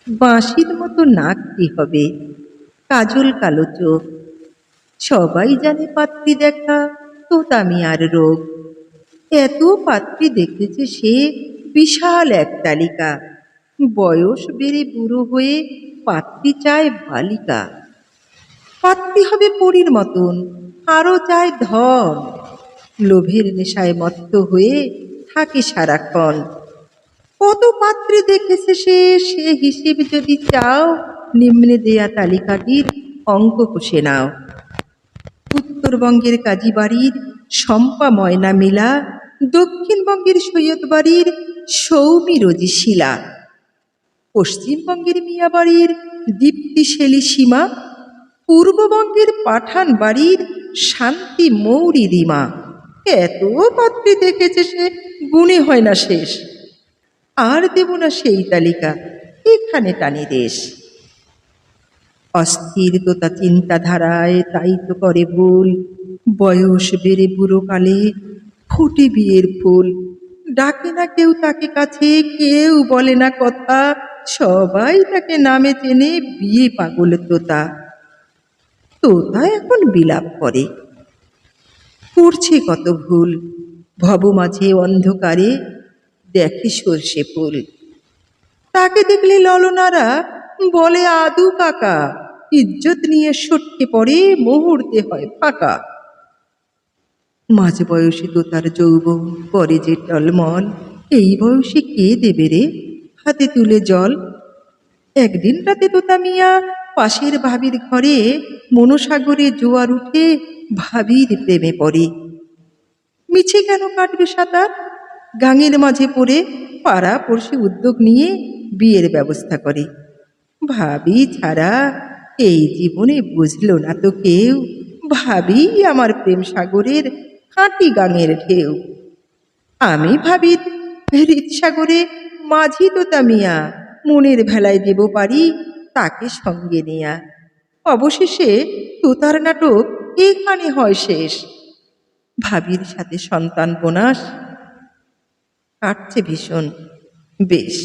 বাঁশির মতো নাকটি হবে, কাজল কালো চোখ। সবাই জানে পাত্রী দেখা তোতা মিয়ার রোগ। এত পাত্রী দেখেছে সে, বিশাল এক তালিকা। বয়স বেড়ে বুড়ো হয়ে পাত্রী চায় বালিকা। পাত্রী হবে পরীর মতন, আরও চায় ধন। লোভের নেশায় মত্ত হয়ে থাকে সারাক্ষণ। কত পাত্রী দেখেছে সে, সে হিসেব যদি চাও, নিম্নে দেয়া তালিকাটির অঙ্ক কষে নাও। উত্তরবঙ্গের কাজী বাড়ির শম্পা ময়না মিলা, দক্ষিণবঙ্গের সৈয়দ বাড়ির সৌমি রোজি শিলা, পশ্চিমবঙ্গের মিয়া বাড়ির দীপ্তি শেলী সীমা, পূর্ববঙ্গের পাঠান বাড়ির শান্তি মৌরি রিমা। এত পাত্রী দেখেছে সে, গুণে হয় না শেষ। আর দেব না সেই তালিকা, এখানে টানি রেশ। অস্থির তোতা চিন্তাধারায় তাই তো করে ভুল, বয়স বেড়ে বুড়ো কালে ফুটে বিয়ের ফুল। ডাকে না কেউ তাকে কাছে, কেউ বলে না কথা, সবাই তাকে নামে চেনে বিয়ে পাগল তোতা। তোতা এখন বিলাপ করে, করছে কত ভুল, ভব মাঝে অন্ধকারে দেখে সর্ষে ফুল। তাকে দেখলে ললনারা বলে আদু কাকা, ইজ্জত নিয়ে সটকে পড়ে মুহূর্তে হয় ফাঁকা। মাঝ বয়সে তোতার যৌবন করে যে টলমল, এই বয়সে কে দেবে রে হাতে তুলে জল। একদিন রাতে তোতা মিয়া পাশের ভাবির ঘরে, মনসাগরে জোয়ার উঠে ভাবির প্রেমে পড়ে। মিছে কেন কাটবে সাঁতার, গাঙের মাঝে পড়ে পাড়া পড়শি উদ্যোগ নিয়ে বিয়ের ব্যবস্থা করে। ভাবি ছাড়া এই জীবনে বুঝল না তো কেউ, ভাবি আমার প্রেম সাগরের খাঁটি গাঙের ঢেউ। আমি ভাবির হৃদসাগরে মাঝি তোতা মিয়া, মনের ভেলায় দেব পারি তাকে সঙ্গে নিয়া। অবশেষে তোতার নাটক এখানে হয় শেষ। ভাবির সাথে সন্তান বোনাস কাটছে ভীষণ বেশ।